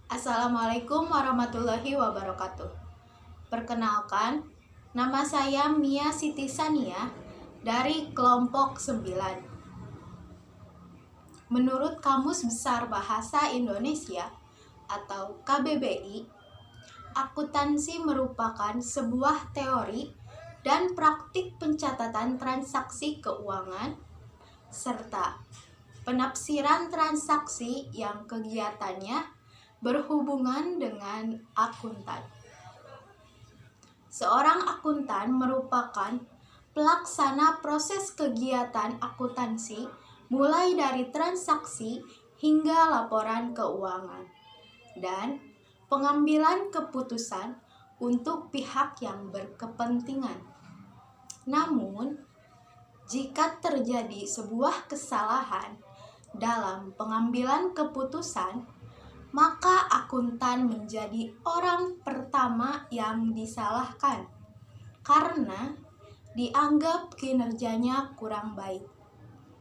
Assalamualaikum warahmatullahi wabarakatuh. Perkenalkan, nama saya Mia Siti Sania dari kelompok 9. Menurut Kamus Besar Bahasa Indonesia atau KBBI, akuntansi merupakan sebuah teori dan praktik pencatatan transaksi keuangan serta penafsiran transaksi yang kegiatannya berhubungan dengan akuntan. Seorang akuntan merupakan pelaksana proses kegiatan akuntansi mulai dari transaksi hingga laporan keuangan dan pengambilan keputusan untuk pihak yang berkepentingan. Namun, jika terjadi sebuah kesalahan dalam pengambilan keputusan, maka akuntan menjadi orang pertama yang disalahkan karena dianggap kinerjanya kurang baik.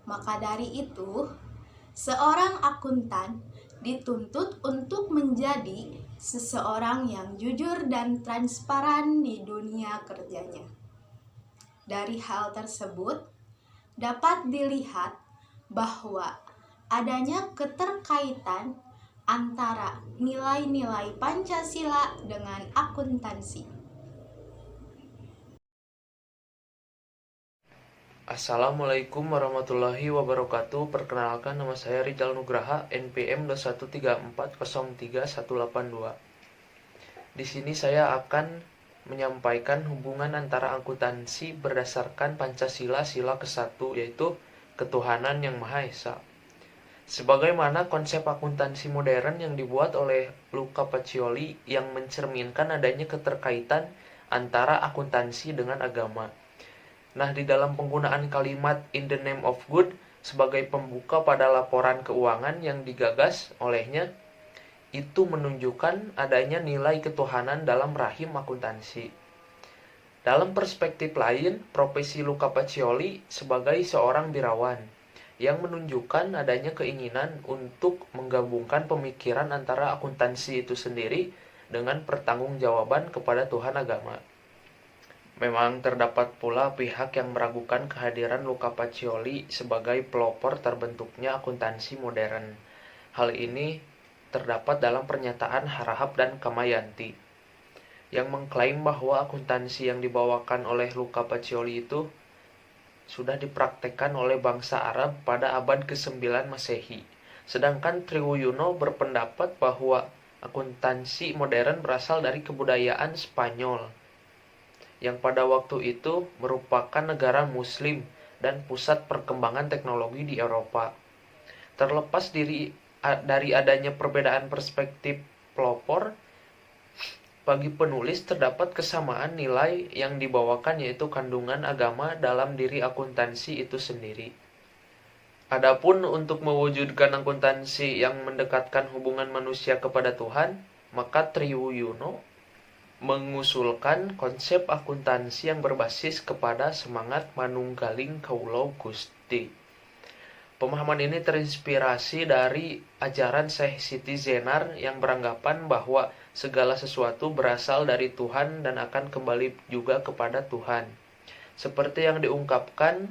Maka dari itu, seorang akuntan dituntut untuk menjadi seseorang yang jujur dan transparan di dunia kerjanya. Dari hal tersebut, dapat dilihat bahwa adanya keterkaitan antara nilai-nilai Pancasila dengan akuntansi. Assalamualaikum warahmatullahi wabarakatuh. Perkenalkan, nama saya Rizal Nugraha, NPM 213403182. Di sini saya akan menyampaikan hubungan antara akuntansi berdasarkan Pancasila sila ke-1, yaitu ketuhanan yang Maha Esa. Sebagaimana konsep akuntansi modern yang dibuat oleh Luca Pacioli yang mencerminkan adanya keterkaitan antara akuntansi dengan agama. Nah, di dalam penggunaan kalimat in the name of good sebagai pembuka pada laporan keuangan yang digagas olehnya, itu menunjukkan adanya nilai ketuhanan dalam rahim akuntansi. Dalam perspektif lain, profesi Luca Pacioli sebagai seorang birawan yang menunjukkan adanya keinginan untuk menggabungkan pemikiran antara akuntansi itu sendiri dengan pertanggungjawaban kepada Tuhan agama. Memang terdapat pula pihak yang meragukan kehadiran Luca Pacioli sebagai pelopor terbentuknya akuntansi modern. Hal ini terdapat dalam pernyataan Harahap dan Kamayanti, yang mengklaim bahwa akuntansi yang dibawakan oleh Luca Pacioli itu sudah dipraktekkan oleh bangsa Arab pada abad ke-9 Masehi. Sedangkan Triwuyono berpendapat bahwa akuntansi modern berasal dari kebudayaan Spanyol, yang pada waktu itu merupakan negara muslim dan pusat perkembangan teknologi di Eropa. Terlepas dari adanya perbedaan perspektif pelopor, bagi penulis terdapat kesamaan nilai yang dibawakan, yaitu kandungan agama dalam diri akuntansi itu sendiri. Adapun untuk mewujudkan akuntansi yang mendekatkan hubungan manusia kepada Tuhan, maka Triwuyono mengusulkan konsep akuntansi yang berbasis kepada semangat manunggaling kaulo Gusti. Pemahaman ini terinspirasi dari ajaran Syekh Siti Zenar yang beranggapan bahwa segala sesuatu berasal dari Tuhan dan akan kembali juga kepada Tuhan, seperti yang diungkapkan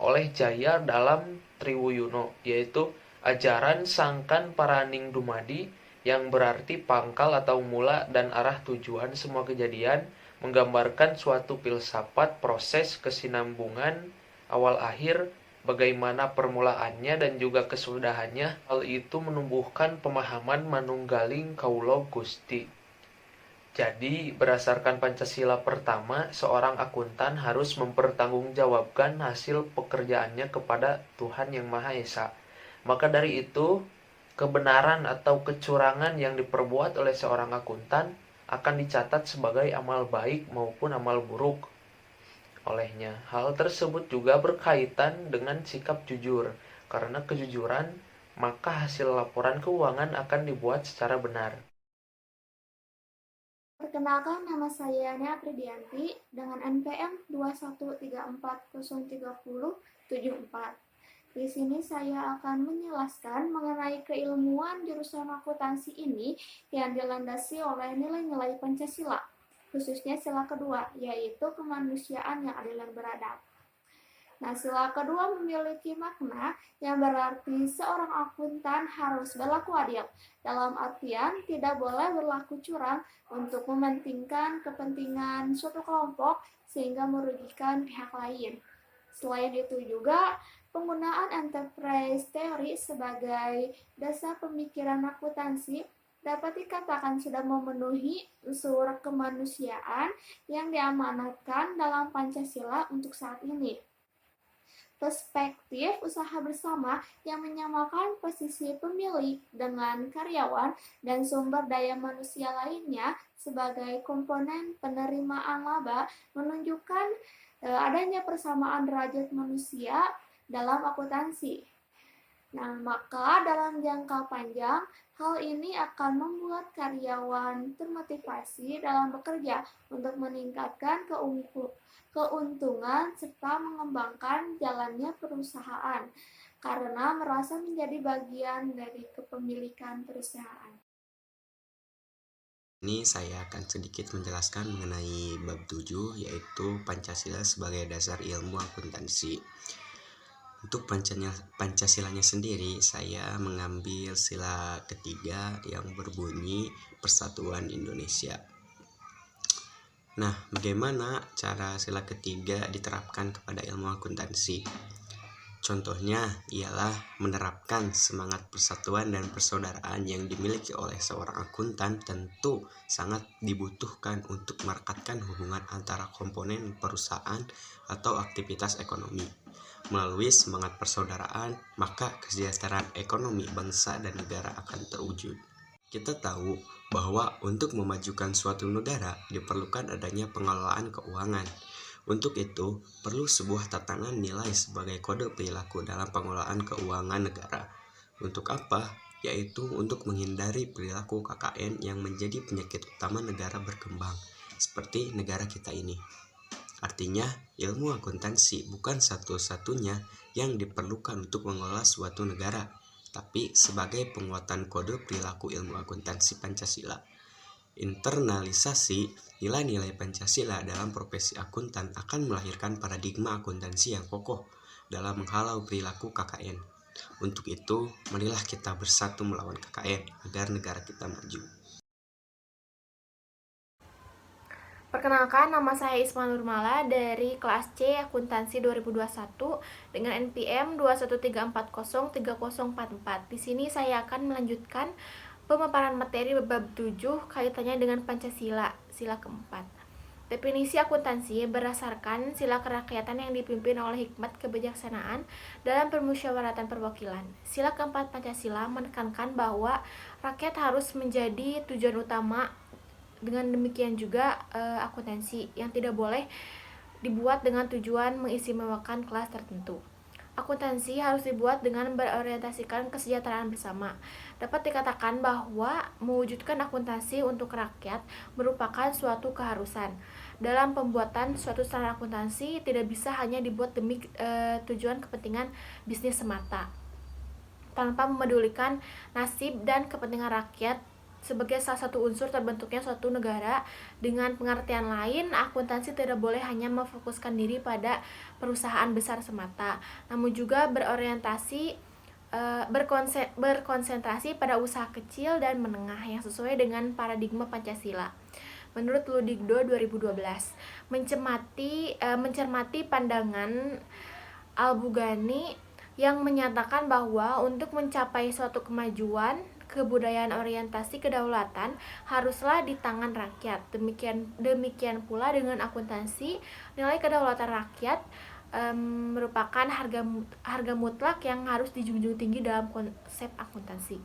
oleh Jaya dalam Triwuyono, yaitu ajaran Sangkan Paraning Dumadi, yang berarti pangkal atau mula dan arah tujuan semua kejadian, menggambarkan suatu filsafat proses kesinambungan awal akhir, bagaimana permulaannya dan juga kesudahannya. Hal itu menumbuhkan pemahaman manunggaling kaulo Gusti. Jadi, berdasarkan Pancasila pertama, seorang akuntan harus mempertanggungjawabkan hasil pekerjaannya kepada Tuhan Yang Maha Esa. Maka dari itu, kebenaran atau kecurangan yang diperbuat oleh seorang akuntan akan dicatat sebagai amal baik maupun amal buruk olehnya. Hal tersebut juga berkaitan dengan sikap jujur. Karena kejujuran, maka hasil laporan keuangan akan dibuat secara benar. Perkenalkan, nama saya Nea Pridianti dengan NPM 213403074. Di sini saya akan menjelaskan mengenai keilmuan jurusan akuntansi ini yang dilandasi oleh nilai-nilai Pancasila, khususnya sila kedua, yaitu kemanusiaan yang adil dan beradab. Nah, sila kedua memiliki makna yang berarti seorang akuntan harus berlaku adil, dalam artian tidak boleh berlaku curang untuk mementingkan kepentingan suatu kelompok sehingga merugikan pihak lain. Selain itu juga, penggunaan enterprise theory sebagai dasar pemikiran akuntansi dapat dikatakan sudah memenuhi unsur kemanusiaan yang diamanatkan dalam Pancasila untuk saat ini. Perspektif usaha bersama yang menyamakan posisi pemilik dengan karyawan dan sumber daya manusia lainnya sebagai komponen penerimaan laba menunjukkan adanya persamaan derajat manusia dalam akuntansi. Nah, maka dalam jangka panjang, hal ini akan membuat karyawan termotivasi dalam bekerja untuk meningkatkan keuntungan serta mengembangkan jalannya perusahaan karena merasa menjadi bagian dari kepemilikan perusahaan. Ini saya akan sedikit menjelaskan mengenai bab 7, yaitu Pancasila sebagai dasar ilmu akuntansi. Untuk Pancasilanya sendiri, saya mengambil sila ketiga yang berbunyi Persatuan Indonesia. Nah, bagaimana cara sila ketiga diterapkan kepada ilmu akuntansi? Contohnya ialah menerapkan semangat persatuan dan persaudaraan yang dimiliki oleh seorang akuntan tentu sangat dibutuhkan untuk merekatkan hubungan antara komponen perusahaan atau aktivitas ekonomi. Melalui semangat persaudaraan, maka kesejahteraan ekonomi bangsa dan negara akan terwujud. Kita tahu bahwa untuk memajukan suatu negara diperlukan adanya pengelolaan keuangan. Untuk itu, perlu sebuah tatanan nilai sebagai kode perilaku dalam pengelolaan keuangan negara. Untuk apa? Yaitu untuk menghindari perilaku KKN yang menjadi penyakit utama negara berkembang, seperti negara kita ini. Artinya, ilmu akuntansi bukan satu-satunya yang diperlukan untuk mengelola suatu negara, tapi sebagai penguatan kode perilaku ilmu akuntansi Pancasila. Internalisasi nilai-nilai Pancasila dalam profesi akuntan akan melahirkan paradigma akuntansi yang kokoh dalam menghalau perilaku KKN. Untuk itu, marilah kita bersatu melawan KKN agar negara kita maju. Perkenalkan, nama saya Isma Nurmala dari kelas C Akuntansi 2021 dengan NPM 213403044. Di sini saya akan melanjutkan pemaparan materi bab 7 kaitannya dengan Pancasila, sila keempat. Definisi akuntansi berdasarkan sila kerakyatan yang dipimpin oleh hikmat kebijaksanaan dalam permusyawaratan perwakilan. Sila keempat Pancasila menekankan bahwa rakyat harus menjadi tujuan utama. Dengan demikian juga akuntansi yang tidak boleh dibuat dengan tujuan mengistimewakan kelas tertentu. Akuntansi harus dibuat dengan berorientasikan kesejahteraan bersama. Dapat dikatakan bahwa mewujudkan akuntansi untuk rakyat merupakan suatu keharusan. Dalam pembuatan suatu standar akuntansi tidak bisa hanya dibuat demi tujuan kepentingan bisnis semata, tanpa memedulikan nasib dan kepentingan rakyat sebagai salah satu unsur terbentuknya suatu negara. Dengan pengertian lain, akuntansi tidak boleh hanya memfokuskan diri pada perusahaan besar semata, namun juga berkonsentrasi pada usaha kecil dan menengah yang sesuai dengan paradigma Pancasila. Menurut Ludikdo 2012, mencermati pandangan Al-Bugani yang menyatakan bahwa untuk mencapai suatu kemajuan, kebudayaan orientasi kedaulatan haruslah di tangan rakyat. Demikian pula dengan akuntansi, nilai kedaulatan rakyat merupakan harga mutlak yang harus dijunjung tinggi dalam konsep akuntansi.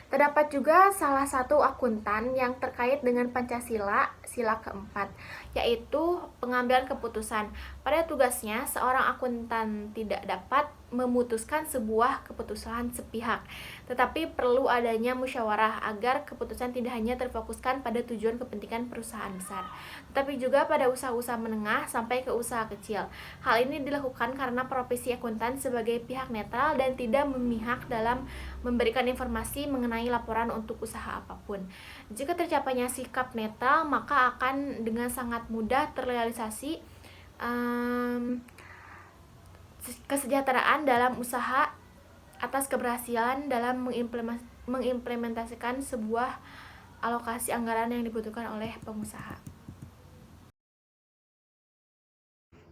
Terdapat juga salah satu akuntan yang terkait dengan Pancasila, sila keempat, yaitu pengambilan keputusan. Pada tugasnya, seorang akuntan tidak dapat memutuskan sebuah keputusan sepihak, tetapi perlu adanya musyawarah agar keputusan tidak hanya terfokuskan pada tujuan kepentingan perusahaan besar, tetapi juga pada usaha-usaha menengah sampai ke usaha kecil. Hal ini dilakukan karena profesi akuntan sebagai pihak netral dan tidak memihak dalam memberikan informasi mengenai laporan untuk usaha apapun. Jika tercapainya sikap netral, maka akan dengan sangat mudah terrealisasi kesejahteraan dalam usaha atas keberhasilan dalam mengimplementasikan sebuah alokasi anggaran yang dibutuhkan oleh pengusaha.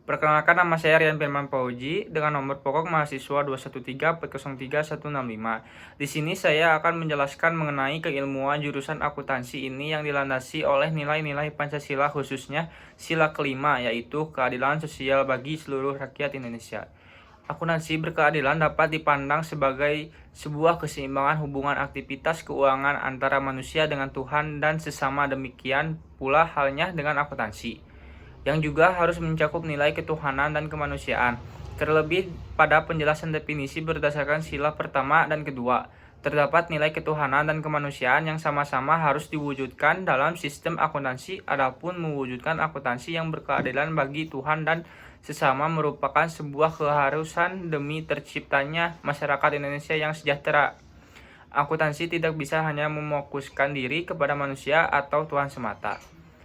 Perkenalkan, nama saya Rian Firman Pauji dengan nomor pokok mahasiswa 213P03165. Di sini saya akan menjelaskan mengenai keilmuan jurusan akuntansi ini yang dilandasi oleh nilai-nilai Pancasila, khususnya sila kelima, yaitu keadilan sosial bagi seluruh rakyat Indonesia. Akuntansi berkeadilan dapat dipandang sebagai sebuah keseimbangan hubungan aktivitas keuangan antara manusia dengan Tuhan dan sesama. Demikian pula halnya dengan akuntansi, yang juga harus mencakup nilai ketuhanan dan kemanusiaan. Terlebih pada penjelasan definisi berdasarkan sila pertama dan kedua, terdapat nilai ketuhanan dan kemanusiaan yang sama-sama harus diwujudkan dalam sistem akuntansi. Adapun mewujudkan akuntansi yang berkeadilan bagi Tuhan dan sesama merupakan sebuah keharusan demi terciptanya masyarakat Indonesia yang sejahtera. Akuntansi tidak bisa hanya memfokuskan diri kepada manusia atau Tuhan semata.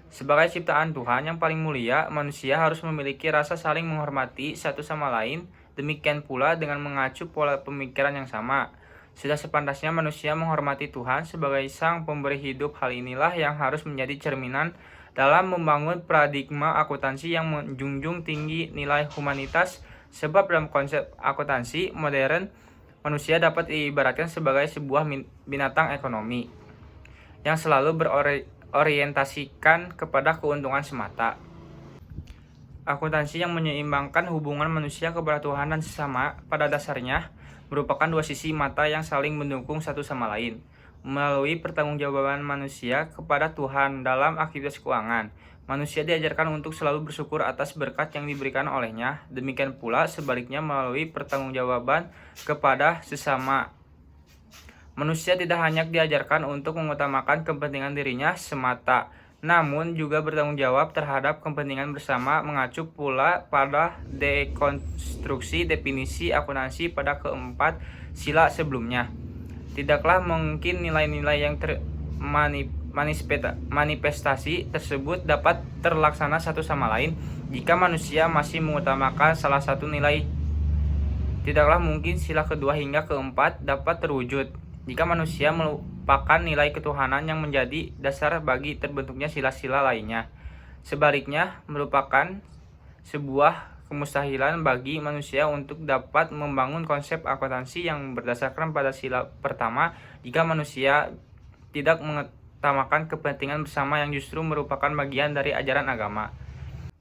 Sebagai ciptaan Tuhan yang paling mulia, manusia harus memiliki rasa saling menghormati satu sama lain. Demikian pula dengan mengacu pola pemikiran yang sama. Sudah sepantasnya manusia menghormati Tuhan sebagai sang pemberi hidup. Hal inilah yang harus menjadi cerminan dalam membangun paradigma akuntansi yang menjunjung tinggi nilai humanitas. Sebab dalam konsep akuntansi modern, manusia dapat diibaratkan sebagai sebuah binatang ekonomi yang selalu berorientasikan kepada keuntungan semata. Akuntansi yang menyeimbangkan hubungan manusia kepada Tuhan dan sesama pada dasarnya merupakan dua sisi mata yang saling mendukung satu sama lain. Melalui pertanggungjawaban manusia kepada Tuhan dalam aktivitas keuangan, manusia diajarkan untuk selalu bersyukur atas berkat yang diberikan olehnya. Demikian pula sebaliknya, melalui pertanggungjawaban kepada sesama, manusia tidak hanya diajarkan untuk mengutamakan kepentingan dirinya semata, namun juga bertanggung jawab terhadap kepentingan bersama. Mengacu pula pada dekonstruksi definisi akuntansi pada keempat sila sebelumnya, tidaklah mungkin nilai-nilai yang manifestasi tersebut dapat terlaksana satu sama lain jika manusia masih mengutamakan salah satu nilai. Tidaklah mungkin sila kedua hingga keempat dapat terwujud jika manusia melupakan nilai ketuhanan yang menjadi dasar bagi terbentuknya sila-sila lainnya. Sebaliknya, merupakan sebuah kemustahilan bagi manusia untuk dapat membangun konsep akuntansi yang berdasarkan pada sila pertama jika manusia tidak mengutamakan kepentingan bersama yang justru merupakan bagian dari ajaran agama.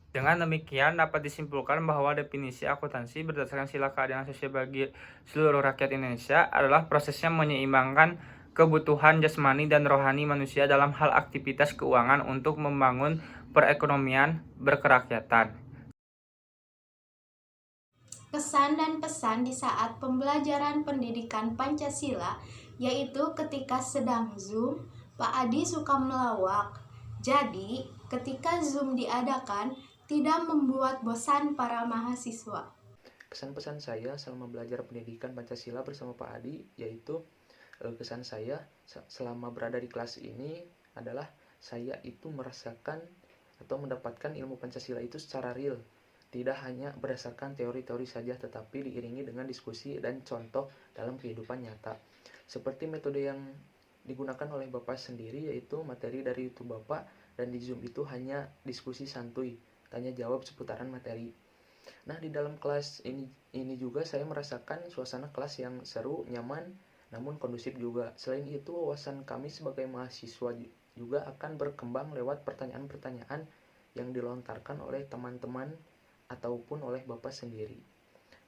Dengan demikian dapat disimpulkan bahwa definisi akuntansi berdasarkan sila keadilan sosial bagi seluruh rakyat Indonesia adalah prosesnya menyeimbangkan kebutuhan jasmani dan rohani manusia dalam hal aktivitas keuangan untuk membangun perekonomian berkerakyatan. Kesan dan pesan di saat pembelajaran pendidikan Pancasila, yaitu ketika sedang Zoom, Pak Adi suka melawak. Jadi, ketika Zoom diadakan, tidak membuat bosan para mahasiswa. Kesan pesan saya selama belajar pendidikan Pancasila bersama Pak Adi, yaitu kesan saya selama berada di kelas ini adalah saya itu merasakan atau mendapatkan ilmu Pancasila itu secara real. Tidak hanya berdasarkan teori-teori saja, tetapi diiringi dengan diskusi dan contoh dalam kehidupan nyata. Seperti metode yang digunakan oleh Bapak sendiri, yaitu materi dari YouTube Bapak, dan di Zoom itu hanya diskusi santuy, tanya jawab seputaran materi. Nah, di dalam kelas ini juga saya merasakan suasana kelas yang seru, nyaman, namun kondusif juga. Selain itu, wawasan kami sebagai mahasiswa juga akan berkembang lewat pertanyaan-pertanyaan yang dilontarkan oleh teman-teman ataupun oleh Bapak sendiri.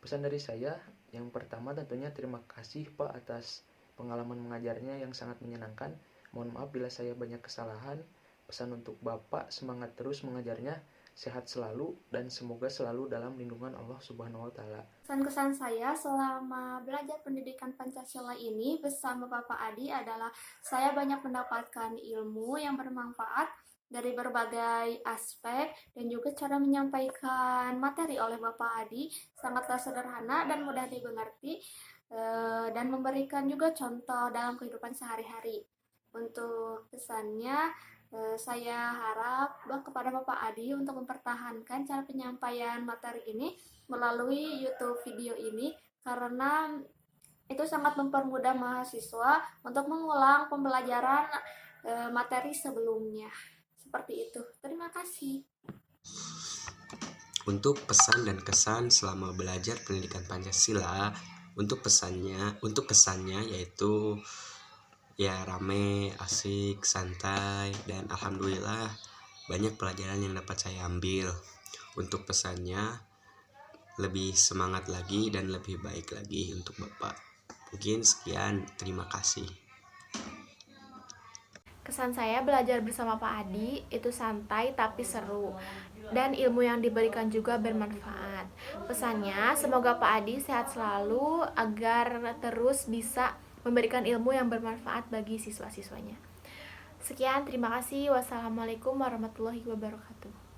Pesan dari saya, yang pertama tentunya terima kasih Pak atas pengalaman mengajarnya yang sangat menyenangkan. Mohon maaf bila saya banyak kesalahan. Pesan untuk Bapak, semangat terus mengajarnya, sehat selalu, dan semoga selalu dalam lindungan Allah Subhanahu wa Ta'ala. Kesan-kesan saya selama belajar pendidikan Pancasila ini bersama Bapak Adi adalah saya banyak mendapatkan ilmu yang bermanfaat dari berbagai aspek, dan juga cara menyampaikan materi oleh Bapak Adi sangatlah sederhana dan mudah dimengerti, dan memberikan juga contoh dalam kehidupan sehari-hari. Untuk kesannya, saya harap kepada Bapak Adi untuk mempertahankan cara penyampaian materi ini melalui YouTube video ini, karena itu sangat mempermudah mahasiswa untuk mengulang pembelajaran materi sebelumnya. Seperti itu. Terima kasih. Untuk pesan dan kesan selama belajar pendidikan Pancasila, untuk kesannya yaitu ya rame, asik, santai, dan alhamdulillah banyak pelajaran yang dapat saya ambil. Untuk pesannya, lebih semangat lagi dan lebih baik lagi untuk Bapak. Mungkin sekian, terima kasih. Kesan saya belajar bersama Pak Adi itu santai tapi seru, dan ilmu yang diberikan juga bermanfaat. Pesannya, semoga Pak Adi sehat selalu agar terus bisa memberikan ilmu yang bermanfaat bagi siswa-siswanya. Sekian, terima kasih. Wassalamualaikum warahmatullahi wabarakatuh.